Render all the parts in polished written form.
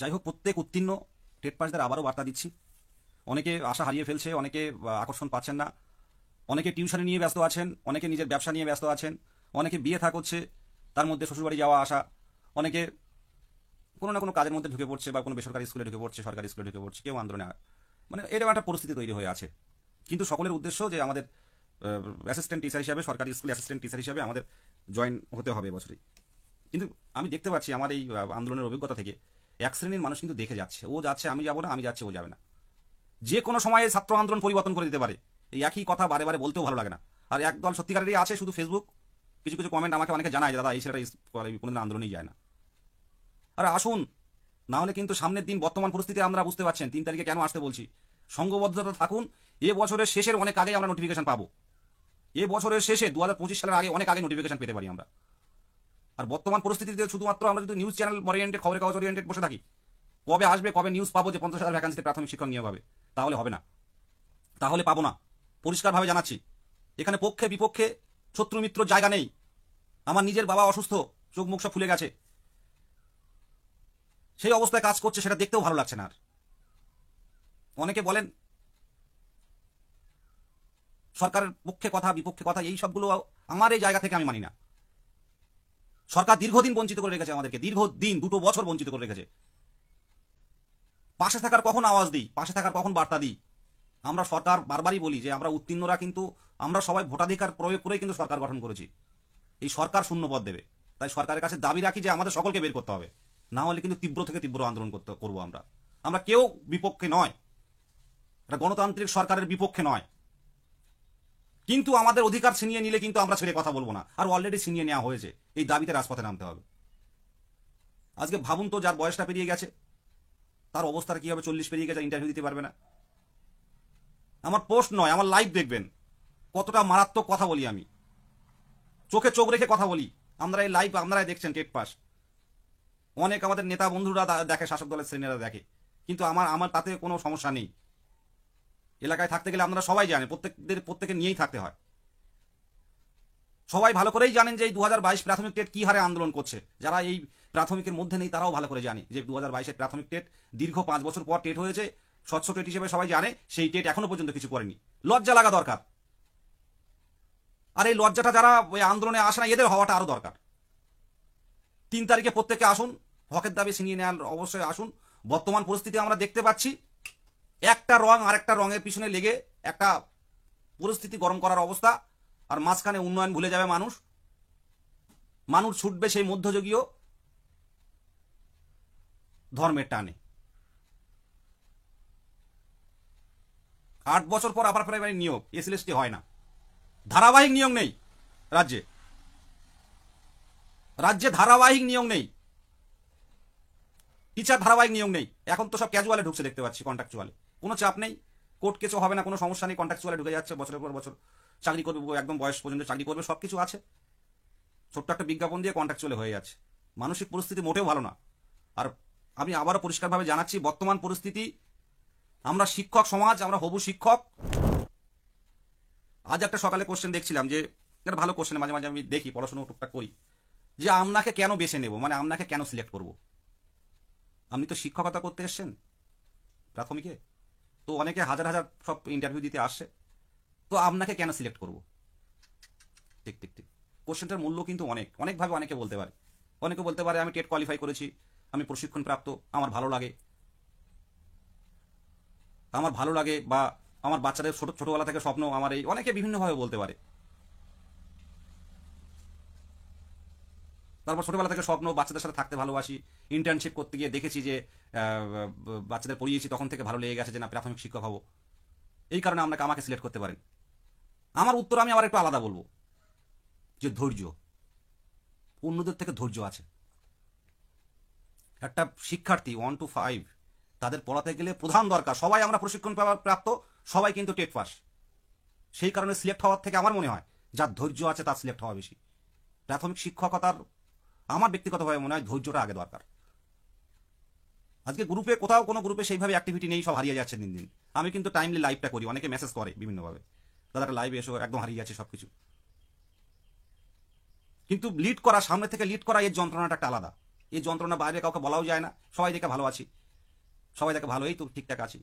যাই হোক, প্রত্যেক উত্তীর্ণ টেট পাসদের আবারও বার্তা দিচ্ছি। অনেকে আশা হারিয়ে ফেলছে, অনেকে আকর্ষণ পাচ্ছেন না, অনেকে টিউশনি নিয়ে ব্যস্ত আছেন, অনেকে নিজের ব্যবসা নিয়ে ব্যস্ত আছেন, অনেকে বিয়ে থা করছে, তার মধ্যে শ্বশুরবাড়ি যাওয়া আসা, অনেকে কোনো না কোনো কাজের মধ্যে ঢুকে পড়ছে বা কোনো বেসরকারি স্কুলে ঢুকে পড়ছে, সরকারি স্কুলে ঢুকে পড়ছে, কেউ আন্দোলনে মানে এরকম একটা পরিস্থিতি তৈরি হয়ে আছে। কিন্তু সকলের উদ্দেশ্য যে আমাদের অ্যাসিস্ট্যান্ট টিচার হিসাবে, সরকারি স্কুলে অ্যাসিস্ট্যান্ট টিচার হিসাবে আমাদের জয়েন হতে হবে এবছরই। কিন্তু আমি দেখতে পাচ্ছি আমার এই আন্দোলনের অভিজ্ঞতা থেকে এক শ্রেণীর মানুষ কিন্তু দেখে যাচ্ছে, ও যাচ্ছে আমি যাবো না, আমি যাচ্ছে ও যাবে না। যে কোনো সময়ে ছাত্র আন্দোলন পরিবর্তন করে দিতে পারে, এই একই কথা বারে বারে বলতেও ভালো লাগে না। আর একদল সত্যিকারেরই আছে শুধু ফেসবুক, কিছু কিছু কমেন্ট আমাকে অনেকে জানায়, দাদা এই ছেলেটা কোনোদিন আন্দোলনেই যায় না। আর আসুন, না হলে কিন্তু সামনের দিন বর্তমান পরিস্থিতি আমরা বুঝতে পারছেন, 3 তারিখে কেন আসতে বলছি, সংঘবদ্ধতা থাকুন। এ বছরের শেষের অনেক আগে আমরা নোটিফিকেশন পাবো, এ বছরের শেষে 2025 সালের আগে অনেক আগে নোটিফিকেশন পেতে পারি আমরা। আর বর্তমান পরিস্থিতিতে শুধুমাত্র আমরা যদি নিউজ চ্যানেল ওরিয়েন্টেড, খবরের কাগজ ওরিয়েন্টেড বসে থাকি, কবে আসবে, কবে নিউজ পাবো যে 50,000 ভ্যাকান্সিতে প্রাথমিক শিক্ষক নিয়োগ হবে, তাহলে হবে না, তাহলে পাবো না। পরিষ্কারভাবে জানাচ্ছি, এখানে পক্ষে বিপক্ষে শত্রু মিত্র জায়গা নেই। আমার নিজের বাবা অসুস্থ, চোখ মুখ সব ফুলে গেছে, সেই অবস্থায় কাজ করছে, সেটা দেখতেও ভালো লাগছে না। আর অনেকে বলেন সরকারের পক্ষে কথা বিপক্ষে কথা, এই সবগুলো আমার এই জায়গা থেকে আমি মানি না। সরকার দীর্ঘদিন বঞ্চিত করে রেখেছে আমাদেরকে, দীর্ঘদিন 2 বছর বঞ্চিত করে রেখেছে। পাশে থাকার কখন আওয়াজ দিই, পাশে থাকার কখন বার্তা দিই। আমরা সরকার বারবারই বলি যে আমরা উত্তীর্ণরা কিন্তু আমরা সবাই ভোটাধিকার প্রয়োগ করেই কিন্তু সরকার গঠন করেছি। এই সরকার শূন্যপদ দেবে, তাই সরকারের কাছে দাবি রাখি যে আমাদের সকলকে বের করতে হবে, না হলে কিন্তু তীব্র থেকে তীব্র আন্দোলন করবো আমরা। আমরা কেউ বিপক্ষে নয়, এটা গণতান্ত্রিক সরকারের বিপক্ষে নয়, কিন্তু আমাদের অধিকার ছিনিয়ে নিলে কিন্তু আমরা ছেড়ে কথা বলবো না। আর অলরেডি ছিনিয়ে নেওয়া হয়েছে, এই দাবিতে রাজপথে নামতে হবে। আজকে ভাবুন তো, যার বয়সটা পেরিয়ে গেছে তার অবস্থার কি হবে, 40 পেরিয়ে গেছে, ইন্টারভিউ দিতে পারবে না। আমার পোস্ট নয়, আমার লাইভ দেখবেন কতটা মারাত্মক কথা বলি, আমি চোখে চোখ রেখে কথা বলি। আমরা এই লাইভ আপনারাই দেখছেন টেট পাস, অনেক আমাদের নেতা বন্ধুরা দেখে, শাসক দলের শ্রেণীরা দেখে, কিন্তু আমার আমার তাতে কোনো সমস্যা নেই। এলাকায় থাকতে গেলে আপনারা সবাই জানেন, প্রত্যেকে নিয়েই থাকতে হয়। সবাই ভালো করেই জানেন যে এই 2022 প্রাথমিক টেট কি হারে আন্দোলন করছে। যারা এই প্রাথমিকের মধ্যে নেই তারাও ভালো করে জানে যে 2022-এর প্রাথমিক টেট দীর্ঘ 5 বছর পর টেট হয়েছে, স্বচ্ছ টেট হিসেবে সবাই জানে। সেই টেট এখনো পর্যন্ত কিছু করেনি, লজ্জা লাগা দরকার। আর এই লজ্জাটা যারা ওই আন্দোলনে আসে না, এদের হওয়াটা আরো দরকার। 3 তারিখে প্রত্যেকে আসুন, হকের দাবি ছিনিয়ে নেওয়ার অবশ্যই আসুন। বর্তমান পরিস্থিতি আমরা দেখতে পাচ্ছি, একটা রং আরেকটা রঙের পিছনে লেগে একটা পরিস্থিতি গরম করার অবস্থা, আর মাঝখানে উন্নয়ন ভুলে যাবে মানুষ। মানুষ ছুটবে সেই মধ্যযুগীয় ধর্মের টানে। 8 বছর পর আবার প্রাইমারি নিয়োগ, এসএলএসটি হয় না, ধারাবাহিক নিয়োগ নেই রাজ্যে, রাজ্যে ধারাবাহিক নিয়োগ নেই, টিচার ধারাবাহিক নিয়োগ নেই। এখন তো সব ক্যাজুয়ালে ঢুকছে দেখতে পাচ্ছি, কন্ট্রাকচুয়ালে, কোনো চাপ নেই, কোর্ট কেসও হবে না, কোনো সমস্যা নেই, কন্ট্রাকচুয়ালে ঢুকে যাচ্ছে, বছরের পর বছর চাকরি করবে, একদম বয়স পর্যন্ত চাকরি করবে, সবকিছু আছে। ছোট্ট একটা বিজ্ঞাপন দিয়ে কন্ট্রাকচুয়ালে হয়ে যাচ্ছে। মানসিক পরিস্থিতি মোটেও ভালো না। আর আমি আবারও পরিষ্কারভাবে জানাচ্ছি, বর্তমান পরিস্থিতি, আমরা শিক্ষক সমাজ, আমরা হবু শিক্ষক। আজ একটা সকালে কোশ্চেন দেখছিলাম, যে একটা ভালো কোশ্চেন, মাঝে মাঝে আমি দেখি, পড়াশোনা টুকটাক করি, যে আপনাকে কেন বেছে নেব, মানে আপনাকে কেন সিলেক্ট করব। আপনি তো শিক্ষকতা করতে এসছেন প্রাথমিকে, তো অনেকে হাজার হাজার সব ইন্টারভিউ দিতে আসছে, তো আপনাকে কেন সিলেক্ট করব। ঠিক ঠিক ঠিক, কোশ্চেনটার মূল্য কিন্তু অনেকভাবে অনেকে বলতে পারে। অনেকে বলতে পারে আমি টেট কোয়ালিফাই করেছি, আমি প্রশিক্ষণ প্রাপ্ত, আমার ভালো লাগে, বা আমার বাচ্চাদের ছোটবেলা থেকে স্বপ্ন আমার এই, অনেকে বিভিন্নভাবে বলতে পারে। তারপর ছোটবেলা থেকে স্বপ্ন, বাচ্চাদের সাথে থাকতে ভালোবাসি, ইন্টার্নশিপ করতে গিয়ে দেখেছি যে বাচ্চাদের পড়িয়েছি, তখন থেকে ভালো লেগে গেছে যে না, প্রাথমিক শিক্ষক হব, এই কারণে আমাকে সিলেক্ট করতে পারেন। আমার উত্তর আমি আবার একটু আলাদা বলবো, যে ধৈর্য, অন্যদের থেকে ধৈর্য আছে। একটা শিক্ষার্থী 1 to 5 তাদের পড়াতে গেলে প্রধান দরকার, সবাই আমরা প্রশিক্ষণ প্রাপ্ত, সবাই কিন্তু টেট পাস। সেই কারণে সিলেক্ট হওয়ার থেকে আমার মনে হয় যার ধৈর্য আছে তার সিলেক্ট হওয়া বেশি। প্রাথমিক শিক্ষকতার আমার ব্যক্তিগতভাবে মনে হয় ধৈর্যটা আগে দরকার। আজকে গ্রুপে কোথাও কোনো গ্রুপে সেইভাবে অ্যাক্টিভিটি নেই, সব হারিয়ে যাচ্ছে দিন দিন। আমি কিন্তু টাইমলি লাইভটা করি, অনেকে মেসেজ করে বিভিন্নভাবে, দাদা একটা লাইভে এসো, একদম হারিয়ে যাচ্ছে সবকিছু। কিন্তু লিড করা, সামনে থেকে লিড করা, এর যন্ত্রণাটা একটা আলাদা। এই যন্ত্রণা বাইরে কাউকে বলাও যায় না, সবাই দেখে ভালো আছি, সবাই দেখে ভালো, এই তো ঠিকঠাক আছি।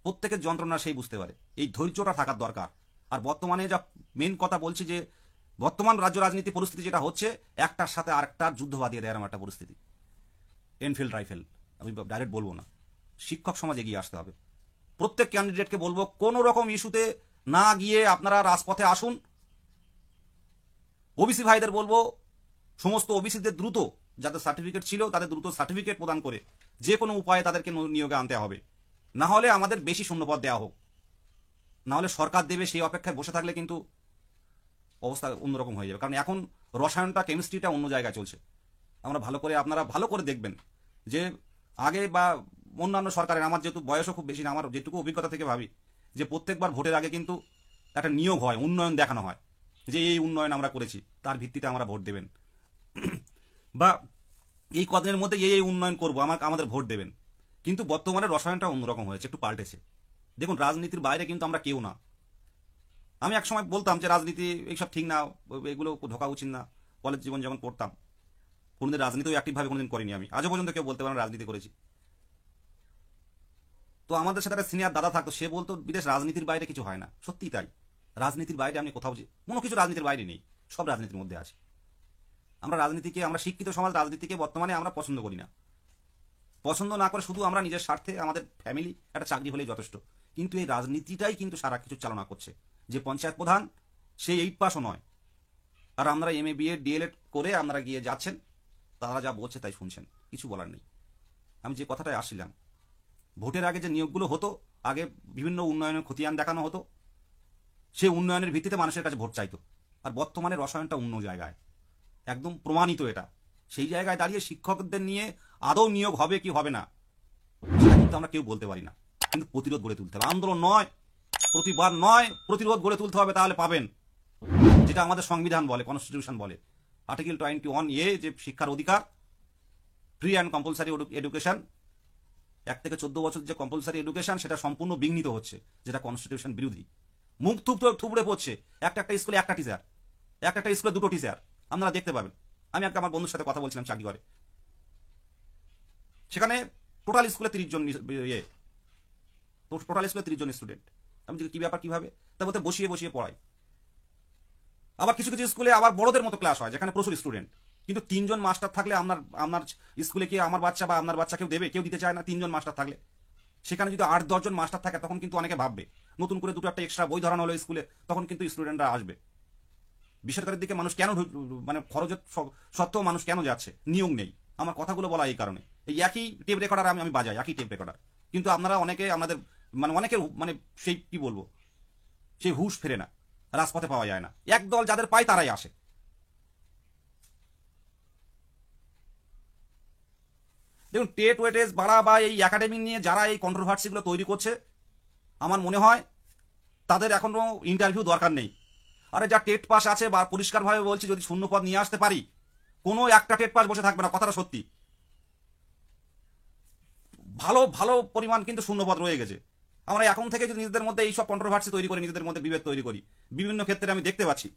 প্রত্যেকের যন্ত্রণা সেই বুঝতে পারে, এই ধৈর্যটা থাকার দরকার। আর বর্তমানে যা মেন কথা বলছি যে বর্তমান রাজ্য রাজনীতি পরিস্থিতি যেটা হচ্ছে, একটার সাথে আরেকটার যুদ্ধ বাঁধিয়ে দেয় এরকম একটা পরিস্থিতি। এনফিল্ড রাইফেল, আমি ডাইরেক্ট বলবো না, শিক্ষক সমাজ এগিয়ে আসতে হবে। প্রত্যেক ক্যান্ডিডেটকে বলবো কোনো রকম ইস্যুতে না গিয়ে আপনারা রাজপথে আসুন। ওবিসি ভাইদের বলবো সমস্ত ওবিসিদের দ্রুত, যাদের সার্টিফিকেট ছিল তাদের দ্রুত সার্টিফিকেট প্রদান করে যে কোনো উপায়ে তাদেরকে নিয়োগে আনতে হবে। না হলে আমাদের বেশি শূন্যপদ দেওয়া হোক, না হলে সরকার দেবে সেই অপেক্ষায় বসে থাকলে কিন্তু অবস্থা অন্যরকম হয়ে যাবে। কারণ এখন রসায়নটা, কেমিস্ট্রিটা অন্য জায়গায় চলছে। আমরা ভালো করে, আপনারা ভালো করে দেখবেন যে আগে বা অন্যান্য সরকারের, আমার যেহেতু বয়সও খুব বেশি না, আমার যেটুকু অভিজ্ঞতা থেকে ভাবি যে প্রত্যেকবার ভোটের আগে কিন্তু একটা নিয়োগ হয়, উন্নয়ন দেখানো হয় যে এই উন্নয়ন আমরা করেছি, তার ভিত্তিতে আমরা ভোট দেবেন, বা এই কদিনের মধ্যে এই উন্নয়ন করবো, আমাদের ভোট দেবেন। কিন্তু বর্তমানে রসায়নটা অন্যরকম হয়েছে, একটু পাল্টেছে। দেখুন, রাজনীতির বাইরে কিন্তু আমরা কেউ না। আমি এক সময় বলতাম যে রাজনীতি এইসব ঠিক না, এগুলো ঢোকা উচিত না। কলেজ জীবন যখন পড়তাম, কোনোদিন রাজনীতিও অ্যাক্টিভভাবে কোনোদিন করিনি আমি, আজও পর্যন্ত কেউ বলতে পারে রাজনীতি করেছি। তো আমাদের সাথে একটা সিনিয়র দাদা থাকতো, সে বলতো বিদেশ রাজনীতির বাইরে কিছু হয় না। সত্যি তাই, রাজনীতির বাইরে আমি কোথাও যে কোনো কিছু রাজনীতির বাইরে নেই, সব রাজনীতির মধ্যে আছে। আমরা রাজনীতিকে, আমরা শিক্ষিত সমাজ রাজনীতিকে বর্তমানে আমরা পছন্দ করি না। পছন্দ না করে শুধু আমরা নিজের স্বার্থে, আমাদের ফ্যামিলি, একটা চাকরি হলেই যথেষ্ট। কিন্তু এই রাজনীতিটাই কিন্তু সারা কিছু চালনা করছে। যে পঞ্চায়েত প্রধান, সে 8 পাসও নয়, আর আমরা MA BA DLED করে আপনারা গিয়ে যাচ্ছেন, তারা যা বলছে তাই শুনছেন, কিছু বলার নেই। আমি যে কথাটায় আসছিলাম, ভোটের আগে যে নিয়োগগুলো হতো, আগে বিভিন্ন উন্নয়নের খতিয়ান দেখানো হতো, সেই উন্নয়নের ভিত্তিতে মানুষের কাছে ভোট চাইতো। আর বর্তমানে রসায়নটা অন্য জায়গায়, একদম প্রমাণিত এটা। সেই জায়গায় দাঁড়িয়ে শিক্ষকদের নিয়ে আদৌ নিয়োগ হবে কি হবে না, সেটা কিন্তু আমরা কেউ বলতে পারি না। কিন্তু প্রতিরোধ গড়ে তুলতে হবে, আন্দোলন নয়, প্রতিবাদ নয়, প্রতিরোধ গড়ে তুলতে হবে, তাহলে পাবেন। যেটা আমাদের সংবিধান বলে, কনস্টিটিউশন বলে, আর্টিকেল 21A, যে শিক্ষার অধিকার, ফ্রি অ্যান্ড কম্পালসারি এডুকেশন, 1 থেকে 14 বছর যে কম্পালসারি এডুকেশন, সেটা সম্পূর্ণ বিঘ্নিত হচ্ছে, যেটা কনস্টিটিউশন বিরোধী। মুখ থুবড়ে পড়ছে। একটা স্কুলে একটা টিচার, একটা স্কুলে 2টো টিচার, আপনারা দেখতে পাবেন। আমি আমার বন্ধুর সাথে কথা বলছিলাম চাকরি করে, সেখানে টোটাল স্কুলে 30 জন, টোটাল স্কুলে 30 জন স্টুডেন্ট। আমি কি ব্যাপার, কিভাবে? তা বলতে বসিয়ে বসিয়ে পড়াই। আবার কিছু কিছু স্কুলে আবার বড়দের মতো ক্লাস হয়, যেখানে প্রচুর স্টুডেন্ট, কিন্তু 3 জন মাস্টার থাকলে আপনার স্কুলে কি আমার বাচ্চা বা আপনার বাচ্চা কেউ দেবে? কেউ দিতে চায় না 3 জন মাস্টার থাকলে। সেখানে যদি 8-10 জন মাস্টার থাকে, তখন কিন্তু অনেকে ভাববে নতুন করে 2টো একটা এক্সট্রা বই ধরানো হলো স্কুলে, তখন কিন্তু স্টুডেন্টরা আসবে। বেসরকারির দিকে মানুষ কেন, মানে খরচের সত্ত্বেও মানুষ কেন যাচ্ছে? নিয়োগ নেই। আমার কথাগুলো বলা এই কারণে, এই একই টেপ রেকর্ডার আমি বাজাই, একই টেপ রেকর্ডার, কিন্তু আপনারা অনেকে, আমাদের মানে অনেকের মানে সেই কি বলবো, সেই হুঁশ ফেরে না, রাজপথে পাওয়া যায় না। একদল যাদের পায় তারাই আসে। দেখুন, টেট ওয়েটেজ বাড়া বা এই একাডেমি নিয়ে যারা এই কন্ট্রোভার্সিগুলো তৈরি করছে, আমার মনে হয় তাদের এখনো ইন্টারভিউ দরকার নেই। আরে যা টেট পাস আছে, বা পরিষ্কারভাবে বলছি, যদি শূন্যপদ নিয়ে আসতে পারি, কোনো একটা টেট পাস বসে থাকবে না, কথাটা সত্যি। ভালো ভালো পরিমাণ কিন্তু শূন্যপদ রয়ে গেছে। আমরা এখন থেকে যদি নিজেদের মধ্যে এইসব কন্ট্রোভার্সি তৈরি করি, নিজেদের মধ্যে বিভেদ তৈরি করি, বিভিন্ন ক্ষেত্রে আমি দেখতে পাচ্ছি,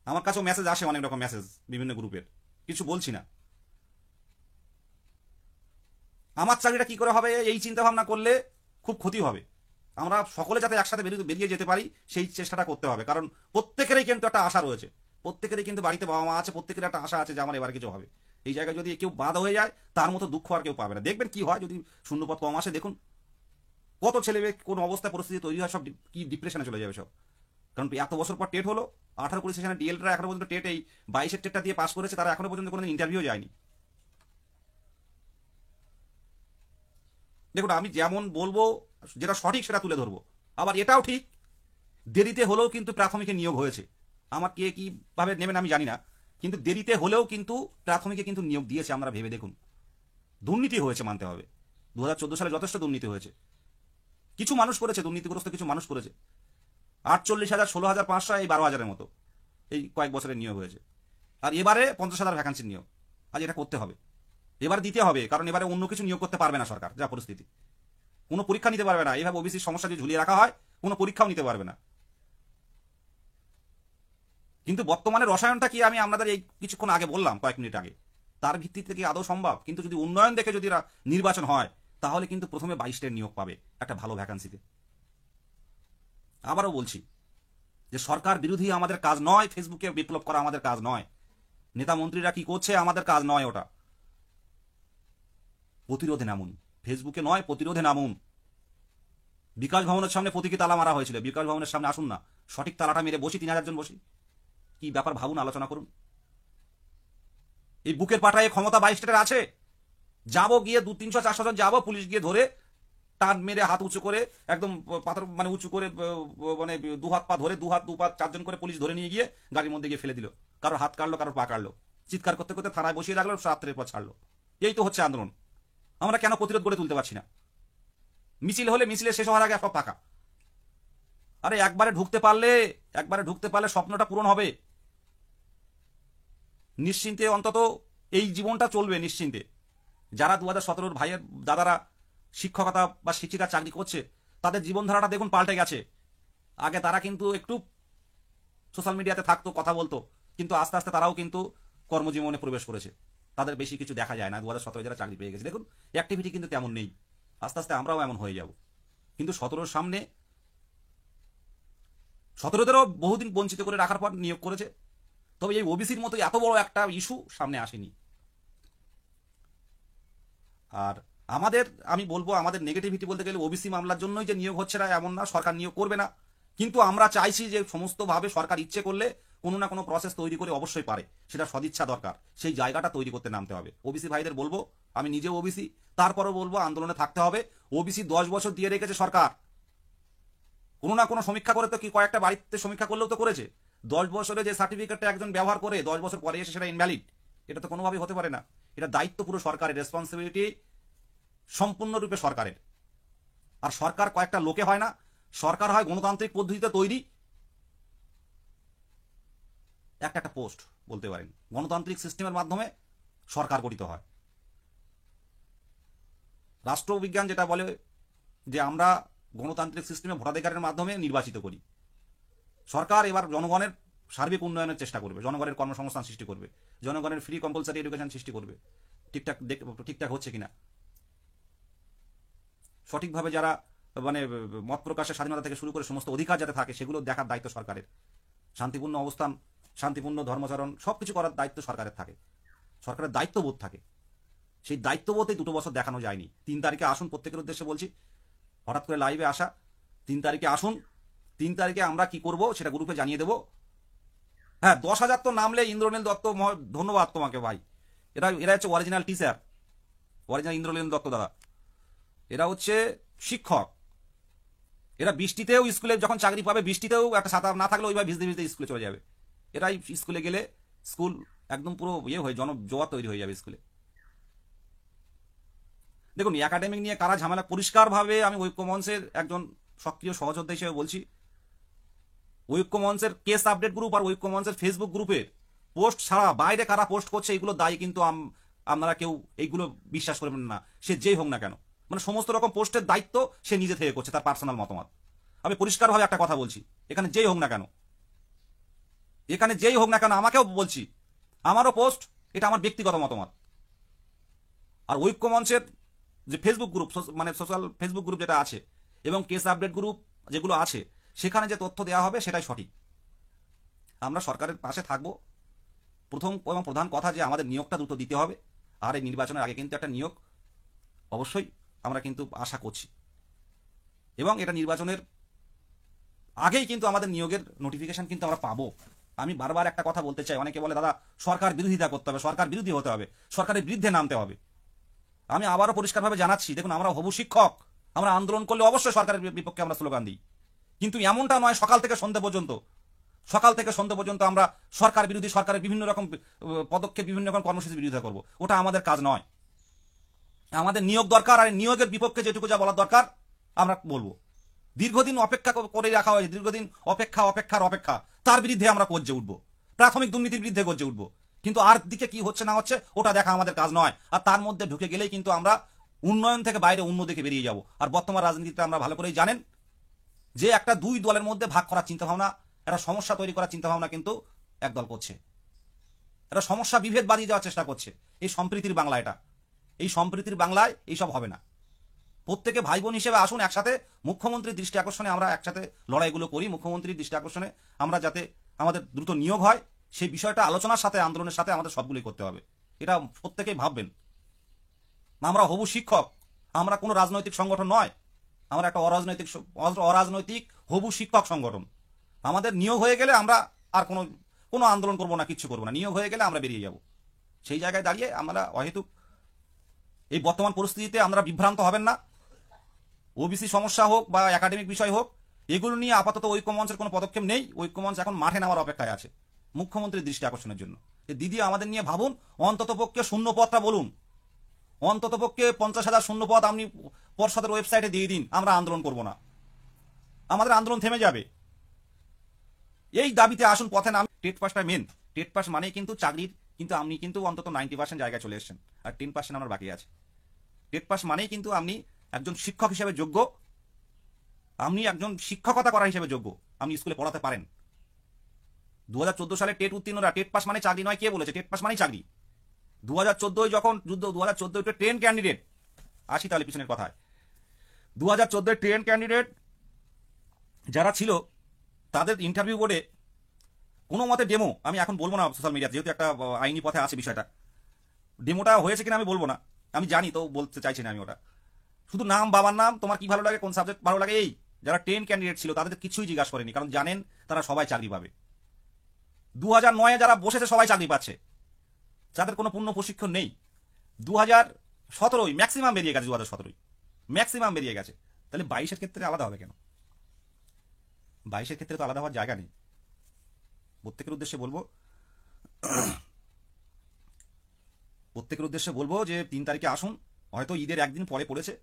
আমার কাছেও মেসেজ আসে, অনেক রকম মেসেজ বিভিন্ন গ্রুপের, কিছু বলছি না। আমার চাকরিটা কি করে হবে, এই চিন্তা ভাবনা করলে খুব ক্ষতি হবে। আমরা সকলে যাতে একসাথে বেরিয়ে যেতে পারি, সেই চেষ্টাটা করতে হবে। কারণ প্রত্যেকেরই কিন্তু একটা আশা রয়েছে, প্রত্যেকেরই কিন্তু বাড়িতে বাবা মা আছে, প্রত্যেকের একটা আশা আছে যে আমার এবার কিছু হবে। এই জায়গায় যদি কেউ বাধা হয়ে যায়, তার মতো দুঃখ আর কেউ পাবে না। দেখবেন কি হয় যদি শূন্যপদ কম আসে, দেখুন কত ছেলে মেয়ে কোন অবস্থায় পরিস্থিতি তৈরি হয়, সব কি ডিপ্রেশনে চলে যাবে সব। কারণ এত বছর পর টেট হলো, 18-20 সেশনে ডিএলরা এখনো পর্যন্ত টেট, এই 22-এর টেটটা দিয়ে পাস করেছে, তারা এখনো পর্যন্ত কোনো ইন্টারভিউ যায়নি। দেখুন, আমি যেমন বলবো, যেটা সঠিক সেটা তুলে ধরবো। আবার এটাও ঠিক, দেরিতে হলেও কিন্তু প্রাথমিকে নিয়োগ হয়েছে। আমার কে কিভাবে নেবেন আমি জানি না, কিন্তু দেরিতে হলেও কিন্তু প্রাথমিকে কিন্তু নিয়োগ দিয়েছে। আমরা ভেবে দেখুন, দুর্নীতি হয়েছে, মানতে হবে। 2014 সালে যথেষ্ট দুর্নীতি হয়েছে, কিছু মানুষ করেছে, দুর্নীতিগ্রস্ত কিছু মানুষ করেছে। 48,000, 16,500, এই 12,000-এর মতো এই কয়েক বছরের নিয়োগ হয়েছে। আর এবারে 50,000 ভ্যাকান্সির নিয়োগ। আজ এটা করতে হবে, এবার দিতে হবে, কারণ এবারে অন্য কিছু নিয়োগ করতে পারবে না সরকার, যা পরিস্থিতি। কোনো পরীক্ষা নিতে পারবে না, এইভাবে ওবিসির সমস্যা যদি ঝুলিয়ে রাখা হয়, কোনো পরীক্ষাও নিতে পারবে না। কিন্তু বর্তমানে রসায়নটা কি আমি আপনাদের এই কিছুক্ষণ আগে বললাম, কয়েক মিনিট আগে, তার ভিত্তিতে কি আদৌ সম্ভব? কিন্তু যদি উন্নয়ন দেখে যদি নির্বাচন হয়, তাহলে কিন্তু প্রথমে 22টার নিয়োগ পাবে একটা ভালো ভ্যাকান্সিতে। আবারও বলছি যে সরকার বিরোধী আমাদের কাজ নয়, ফেসবুকে বিপ্লব করা আমাদের কাজ নয়, নেতা মন্ত্রীরা কি করছে আমাদের কাজ নয় ওটা। প্রতিরোধে নামুন, ফেসবুকে নয়, প্রতিরোধে নামুন। বিকাশ ভবনের সামনে প্রতীকী তালা মারা হয়েছিল, বিকাশ ভবনের সামনে আসুন না, সঠিক তালাটা মেরে বসি, 3000 জন বসি, কি ব্যাপার ভাবুন, আলোচনা করুন। এই বুকের পাটায় ক্ষমতা 22টার আছে, যাবো গিয়ে 200-300-400 জন যাবো, পুলিশ গিয়ে ধরে টান মেরে হাত উঁচু করে একদম পাথর মানে উঁচু করে মানে দু হাত পা ধরে, 2 হাত 2 পা 4 জন করে পুলিশ ধরে নিয়ে গিয়ে গাড়ির মধ্যে গিয়ে ফেলে দিল, কারোর হাত কাটলো, কারোর পা কাটলো, চিৎকার করতে করতে থানায় বসিয়ে রাখলো, রাত্রের পর ছাড়লো। এই তো হচ্ছে আন্দোলন। আমরা কেন প্রতিরোধ গড়ে তুলতে পারছি না? মিছিল হলে মিছিলে শেষ হওয়ার আগে সব ফাঁকা। আরে একবারে ঢুকতে পারলে স্বপ্নটা পূরণ হবে নিশ্চিন্তে, অন্তত এই জীবনটা চলবে নিশ্চিন্তে। যারা 2017 ভাইয়ের দাদারা শিক্ষকতা বা শিক্ষিকা চাকরি করছে, তাদের জীবনধারাটা দেখুন পাল্টে গেছে। আগে তারা কিন্তু একটু সোশ্যাল মিডিয়াতে থাকতো, কথা বলতো, কিন্তু আস্তে আস্তে তারাও কিন্তু কর্মজীবনে প্রবেশ করেছে। তাদের বেশি কিছু দেখা যায় না। 2017 যারা চাকরি পেয়ে গেছে, দেখুন অ্যাক্টিভিটি কিন্তু তেমন নেই। আস্তে আস্তে আমরাও এমন হয়ে যাব। কিন্তু 17 সামনে 17-তেরও বহুদিন বঞ্চিত করে রাখার পর নিয়োগ করেছে। তবে এই ওবিসির মতো এত বড় একটা ইস্যু সামনে আসেনি। আর আমাদের, আমি বলবো আমাদের নেগেটিভিটি বলতে গেলে ওবিসি মামলার জন্যই যে নিয়োগ হচ্ছে না এমন না, সরকার নিয়োগ করবে না, কিন্তু আমরা চাইছি যে সমস্তভাবে সরকার ইচ্ছে করলে কোনো না কোনো প্রসেস তৈরি করে অবশ্যই পারে, সেটা সদিচ্ছা দরকার, সেই জায়গাটা তৈরি করতে নামতে হবে। ওবিসি ভাইদের বলবো, আমি নিজেও ওবিসি, তারপরও বলবো আন্দোলনে থাকতে হবে। ওবিসি 10 বছর দিয়ে রেখেছে সরকার, কোনো না কোনো সমীক্ষা করে তো, কি কয়েকটা বাড়িতে সমীক্ষা করলেও তো করেছে। 10 বছরে যে সার্টিফিকেটটা একজন ব্যবহার করে 10 বছর পরে এসে সেটা ইনভ্যালিড, এটা তো কোনোভাবেই হতে পারে না। এটা দায়িত্ব পুরো সরকারের, রেসপন্সিবিলিটি সম্পূর্ণরূপে সরকারের। আর সরকার কয়েকটা লোকে হয় না, সরকার হয় গণতান্ত্রিক পদ্ধতিতে তৈরি, একটা একটা পোস্ট বলতে পারেন, গণতান্ত্রিক সিস্টেমের মাধ্যমে সরকার গঠিত হয়। রাষ্ট্রবিজ্ঞান যেটা বলে যে আমরা গণতান্ত্রিক সিস্টেমে ভোটাধিকারের মাধ্যমে নির্বাচিত করি। সরকার এবার জনগণের সার্বিক উন্নয়নের চেষ্টা করবে, জনগণের কর্মসংস্থান সৃষ্টি করবে, জনগণের ফ্রি কম্পালসারি এডুকেশন সৃষ্টি করবে। ঠিকঠাক হচ্ছে কিনা, সঠিকভাবে যারা মানে মত প্রকাশের স্বাধীনতা থেকে শুরু করে সমস্ত অধিকার যাতে থাকে, সেগুলো দেখার দায়িত্ব সরকারের। শান্তিপূর্ণ অবস্থান, শান্তিপূর্ণ ধর্মাচরণ সবকিছু করার দায়িত্ব সরকারের থাকে, সরকারের দায়িত্ববোধ থাকে। সেই দায়িত্ববোধে 2 বছর দেখানো যায়নি। 3 তারিখে আসুন, প্রত্যেকের উদ্দেশ্যে বলছি, হঠাৎ করে লাইভে আসা, 3 তারিখে আসুন। 3 তারিখে আমরা কি করব সেটা গ্রুপে জানিয়ে দেবো। হ্যাঁ, 10,000 তো নামলে ইন্দ্রনীল দত্ত, ধন্যবাদ তোমাকে ভাই। এরা হচ্ছে original teacher, original Indranil Dutta দাদা। এরা হচ্ছে শিক্ষক। এরা বৃষ্টিতেও স্কুলে যখন চাকরি পাবে, বৃষ্টিতেও একটা ছাতা না থাকলে ওইভাবে ভিজতে ভিজতে স্কুলে চলে যাবে। এরাই স্কুলে গেলে স্কুল একদম পুরো হয়ে জোয়ার তৈরি হয়ে যাবে স্কুলে। দেখুন, একাডেমিক নিয়ে কারা ঝামেলা, পরিষ্কারভাবে আমি ঐক্যমঞ্চের একজন সক্রিয় সহযোদ্ধা হিসেবে বলছি, ঐক্যমঞ্চের কেস আপডেট গ্রুপ আর ঐক্যমঞ্চের ফেসবুক গ্রুপের পোস্ট ছাড়া বাইরে কারা পোস্ট করছে এগুলো দায়ী কিন্তু আপনারা কেউ এইগুলো বিশ্বাস করবেন না, সে যেই হোক না কেন। মানে সমস্ত রকম পোস্টের দায়িত্ব সে নিজে থেকে করছে, তার পার্সোনাল মতামত। আমি পরিষ্কারভাবে একটা কথা বলছি, এখানে যেই হোক না কেন, আমাকেও বলছি, আমারও পোস্ট, এটা আমার ব্যক্তিগত মতামত। আর ঐক্যমঞ্চের যে ফেসবুক গ্রুপ, মানে সোশ্যাল ফেসবুক গ্রুপ যেটা আছে, এবং কেস আপডেট গ্রুপ যেগুলো আছে, সেখানে যে তথ্য দেওয়া হবে সেটাই সঠিক। আমরা সরকারের পাশে থাকব। প্রথম এবং প্রধান কথা যে আমাদের নিয়োগটা দ্রুত দিতে হবে। আর এই নির্বাচনের আগে কিন্তু একটা নিয়োগ অবশ্যই আমরা কিন্তু আশা করছি, এবং এটা নির্বাচনের আগেই কিন্তু আমাদের নিয়োগের নোটিফিকেশন কিন্তু আমরা পাবো। আমি বারবার একটা কথা বলতে চাই, অনেকে বলে দাদা সরকার বিরোধিতা করতে হবে, সরকার বিরোধী হতে হবে, সরকারের বিরুদ্ধে নামতে হবে। আমি আবারও পরিষ্কারভাবে জানাচ্ছি, দেখুন আমরা হবু শিক্ষক, আমরা আন্দোলন করলে অবশ্যই সরকারের বিপক্ষে আমরা স্লোগান দিই, কিন্তু এমনটা নয় সকাল থেকে সন্ধ্যে পর্যন্ত আমরা সরকার বিরোধী, সরকারের বিভিন্ন রকম পদক্ষেপ, বিভিন্ন রকম কর্মসূচির বিরোধিতা করব। ওটা আমাদের কাজ নয়। আমাদের নিয়োগ দরকার, আর নিয়োগের বিপক্ষে যেটুকু যা বলার দরকার আমরা বলবো। দীর্ঘদিন অপেক্ষা করে রাখা হয়েছে, দীর্ঘদিন অপেক্ষা, তার বিরুদ্ধে আমরা গর্জে উঠবো, প্রাথমিক দুর্নীতির বিরুদ্ধে গর্জে উঠবো। কিন্তু আর দিকে কি হচ্ছে না হচ্ছে ওটা দেখা আমাদের কাজ নয়। আর তার মধ্যে ঢুকে গেলেই কিন্তু আমরা উন্নয়ন থেকে বাইরে অন্য দিকে বেরিয়ে যাব। আর বর্তমান রাজনীতিতে আমরা ভালো করেই জানেন যে একটা 2 দলের মধ্যে ভাগ করার চিন্তাভাবনা, একটা সমস্যা তৈরি করার চিন্তাভাবনা কিন্তু একদল করছে, এরা সমস্যা বিভেদ বাড়িয়ে যাওয়ার চেষ্টা করছে। এই সম্প্রীতির বাংলা, এটা এই সম্প্রীতির বাংলায় এইসব হবে না। প্রত্যেকে ভাই বোন হিসেবে আসুন, একসাথে মুখ্যমন্ত্রীর দৃষ্টি আকর্ষণে আমরা একসাথে লড়াইগুলো করি। মুখ্যমন্ত্রীর দৃষ্টি আকর্ষণে আমরা যাতে আমাদের দ্রুত নিয়োগ হয়, সেই বিষয়টা আলোচনার সাথে আন্দোলনের সাথে আমাদের সবগুলোই করতে হবে। এটা প্রত্যেকেই ভাববেন। আমরা হবু শিক্ষক, আমরা কোনো রাজনৈতিক সংগঠন নয়, আমরা একটা অরাজনৈতিক হবু শিক্ষক সংগঠন। আমাদের নিয়োগ হয়ে গেলে আমরা আর কোনো আন্দোলন করবো না, কিচ্ছু করবো না। নিয়োগ হয়ে গেলে আমরা বেরিয়ে যাব। সেই জায়গায় দাঁড়িয়ে আমরা অহেতুক এই বর্তমান পরিস্থিতিতে আমরা বিভ্রান্ত হবেন না। ওবিসি সমস্যা হোক বা একাডেমিক বিষয় হোক, এগুলো নিয়ে আপাতত ঐক্যমঞ্চের কোনো পদক্ষেপ নেই। ঐক্যমঞ্চ এখন মাঠে নামার অপেক্ষায় আছে মুখ্যমন্ত্রীর দৃষ্টি আকর্ষণের জন্য। যে দিদি আমাদের নিয়ে ভাবুন, অন্ততপক্ষে শূন্য পদটা বলুন, অন্ততপক্ষে 50,000 শূন্য পদ আপনি পর্ষদের ওয়েবসাইটে দিয়ে দিন, আমরা আন্দোলন করব না, আমাদের আন্দোলন থেমে যাবে। এই দাবিতে আসুন, পথে নাম। টেট পাসটা মেন, টেট পাস মানেই কিন্তু চাকরির, কিন্তু আপনি কিন্তু অন্তত 90% জায়গায় চলে এসেছেন, আর 10% আমার বাকি আছে। টেট পাস মানেই কিন্তু আপনি একজন শিক্ষক হিসেবে যোগ্য, আপনি একজন শিক্ষকতা করা হিসেবে যোগ্য, আপনি স্কুলে পড়াতে পারেন। 2014 সালে টেট উত্তীর্ণরা, টেট পাস মানে চাকরি নয়, কে বলেছে? টেট পাস মানেই চাকরি। 2014 যখন যুদ্ধ, 2014 ট্রেন ক্যান্ডিডেট, আসি তাহলে পিছনের কথায়। 2014 ট্রেন ক্যান্ডিডেট যারা ছিল, তাদের ইন্টারভিউ বোর্ডে কোনো মতে ডেমো, আমি এখন বলবো না সোশ্যাল মিডিয়াতে, যেহেতু একটা আইনি পথে আছে বিষয়টা, ডেমোটা হয়েছে কিনা আমি বলবো না, আমি জানি তো বলতে চাইছি না আমি ওটা। শুধু নাম, বাবার নাম, তোমার কি ভালো লাগে, কোন সাবজেক্ট ভালো লাগে, এই যারা 10 ক্যান্ডিডেট ছিল তাদের কিছুই জিজ্ঞাসা করেনি, কারণ জানেন তারা সবাই চাকরি পাবে। 2009-এ যারা বসেছে সবাই চাকরি পাচ্ছে, যাদের কোনো পূর্ণ প্রশিক্ষণ নেই। 2017 ম্যাক্সিমাম বেরিয়ে গেছে, 2017 ম্যাক্সিমাম বেরিয়ে গেছে। তাহলে 22-এর ক্ষেত্রে আলাদা হবে কেন? 22-এর ক্ষেত্রে তো আলাদা হওয়ার জায়গা নেই। প্রত্যেকের উদ্দেশ্যে বলবো যে 3 তারিখে আসুন। হয়তো ঈদের একদিন পরে পড়েছে,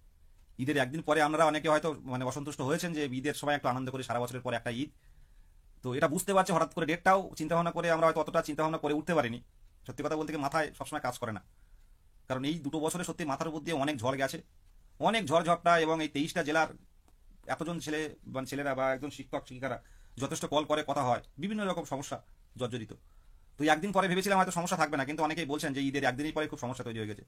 ঈদের একদিন পরে আমরা অনেকে হয়তো অসন্তুষ্ট হয়েছেন যে ঈদের সময় একটু আনন্দ করে, সারা বছরের পরে একটা ঈদ, তো এটা বুঝতে পারছে। হঠাৎ করে ডেটটাও চিন্তাভাবনা করে আমরা হয়তো অতটা চিন্তাভাবনা করে উঠতে পারিনি। সত্যি কথা বলতে মাথায় সবসময় কাজ করে না, কারণ এই 2 বছরে সত্যি মাথার উপর দিয়ে অনেক ঝড় গেছে, অনেক ঝড়ঝাপটা, এবং এই 23টা জেলার এতজন ছেলেরা বা একজন শিক্ষক শিক্ষিকারা যথেষ্ট কল করে, কথা হয়, বিভিন্ন রকম সমস্যা জর্জরিত। তো একদিন পরে ভেবেছিলাম হয়তো সমস্যা থাকবে না, কিন্তু অনেকেই বলছেন যে ঈদের একদিনই পরে খুব সমস্যা তৈরি হয়ে গেছে।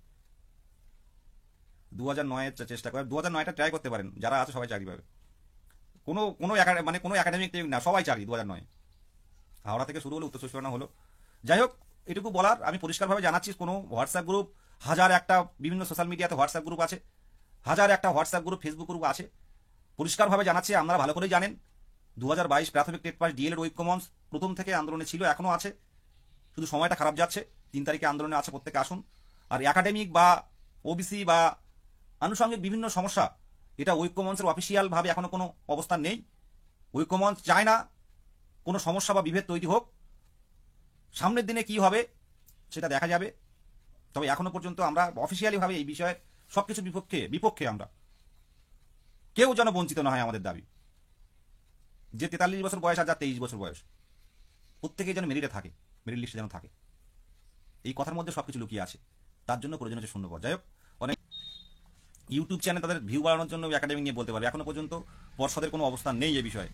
2009-এর চেষ্টা করে, 2009টা ট্রাই করতে পারেন, যারা আছে সবাই চাকরি পাবে। কোনো একাডেমিক না, সবাই চাকরি 2009। হাওড়া থেকে শুরু হলো, উত্তর 24 হলো। যাই হোক, এটুকু বলার, আমি পরিষ্কারভাবে জানাচ্ছি, কোনো হোয়াটসঅ্যাপ গ্রুপ, হাজার একটা বিভিন্ন সোশ্যাল মিডিয়াতে হোয়াটসঅ্যাপ গ্রুপ আছে, হাজার একটা হোয়াটসঅ্যাপ গ্রুপ, ফেসবুক গ্রুপ আছে। পরিষ্কারভাবে জানাচ্ছি, আপনারা ভালো করেই জানেন, 2022 প্রাথমিক টেট পাস ডিএলএড ঐক্যমঞ্চ প্রথম থেকে আন্দোলনে ছিল, এখনো আছে, শুধু সময়টা খারাপ যাচ্ছে। 3 তারিখে আন্দোলনে আছে, প্রত্যেকে আসুন। আর একাডেমিক বা ওবিসি বা আনুষঙ্গিক বিভিন্ন সমস্যা, এটা ঐক্যমঞ্চের অফিসিয়াল ভাবে এখনো কোনো অবস্থান নেই। ঐক্যমঞ্চ চায় না কোনো সমস্যা বা বিভেদ তৈরি হোক। সামনের দিনে কি হবে সেটা দেখা যাবে, তবে এখনো পর্যন্ত আমরা অফিসিয়ালি ভাবে এই বিষয়ে সবকিছু বিপক্ষে আমরা, কেউ যেন বঞ্চিত না হয়। আমাদের দাবি যে 43 বছর বয়স আর যার 23 বছর বয়স, প্রত্যেকেই যেন মেরিটে থাকে, মেরিট লিস্টে যেন থাকে। এই কথার মধ্যে সবকিছু লুকিয়ে আছে, তার জন্য প্রয়োজন হচ্ছে শূন্য পদ। যাই হোক, অনেক ইউটিউব চ্যানেল তাদের ভিউ বাড়ানোর জন্য একাডেমিক নিয়ে বলতে পারবে, এখনো পর্যন্ত পর্ষদের কোনো অবস্থান নেই এই বিষয়ে।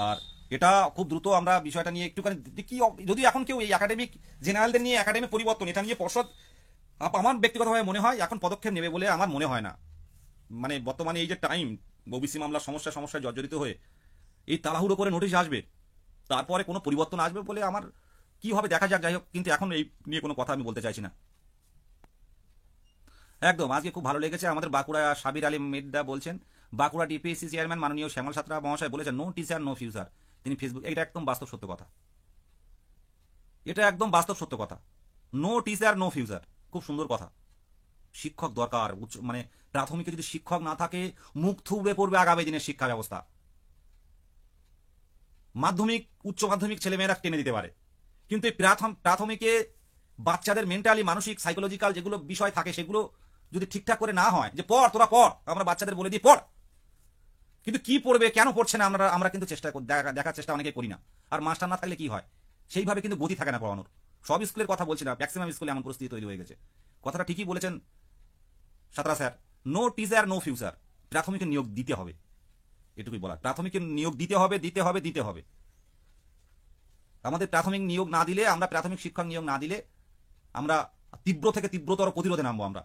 আর এটা খুব দ্রুত আমরা বিষয়টা নিয়ে একটুখানি কি, যদি এখন কেউ এই একাডেমিক জেনারেলদের নিয়ে একাডেমিক পরিবর্তন, এটা নিয়ে পর্ষদ, আমার ব্যক্তিগতভাবে মনে হয় এখন পদক্ষেপ নেবে বলে আমার মনে হয় না। বর্তমানে এই যে টাইম, ওবিসি মামলার সমস্যায় জর্জরিত হয়ে এই তাড়াহুড়ো করে নোটিশ আসবে, তারপরে কোনো পরিবর্তন আসবে বলে আমার কি হবে দেখা যাক। যাই হোক, কিন্তু এখন এই নিয়ে কোনো কথা আমি বলতে চাইছি না। একদম, আজকে খুব ভালো লেগেছে। আমাদের বাঁকুড়া সাবির আলী মির্জা বলছেন, বাঁকুড়া ডিপিএসসি চেয়ারম্যান মাননীয় শ্যামল সাঁতরা মহাশয় বলেছেন, নো টিচার নো ফিউচার। তিনি ফেসবুক, এটা একদম বাস্তব সত্য কথা, এটা একদম বাস্তব সত্য কথা। নো টিচার নো ফিউচার, খুব সুন্দর কথা। শিক্ষক দরকার, প্রাথমিকে যদি শিক্ষক না থাকে, মুখ থুবড়ে পড়বে আগামী দিনের শিক্ষা ব্যবস্থা। মাধ্যমিক, উচ্চ মাধ্যমিক ছেলেমেয়েরা টেনে দিতে পারে, কিন্তু এই প্রাথমিকে বাচ্চাদের মেন্টালি, মানসিক, সাইকোলজিক্যাল যেগুলো বিষয় থাকে, সেগুলো যদি ঠিকঠাক করে না হয়, যে পড়, তোরা পড়, আমরা বাচ্চাদের বলে দিই পড়, কিন্তু কি পড়বে, কেন পড়ছে না, আমরা কিন্তু দেখার চেষ্টা অনেকে করি না। আর মাস্টার না থাকলে কি হয়, সেইভাবে কিন্তু গতি থাকে না পড়ানোর। সব স্কুলের কথা বলছি না, ম্যাক্সিমাম স্কুলে এমন পরিস্থিতি তৈরি হয়ে গেছে। কথাটা ঠিকই বলেছেন Santra sir, no teacher no future. প্রাথমিকে নিয়োগ দিতে হবে, এটুকুই বলার। প্রাথমিকে নিয়োগ দিতে হবে। আমাদের প্রাথমিক নিয়োগ না দিলে, আমরা প্রাথমিক শিক্ষক নিয়োগ না দিলে আমরা তীব্র থেকে তীব্রতর প্রতিরোধে নামবো আমরা।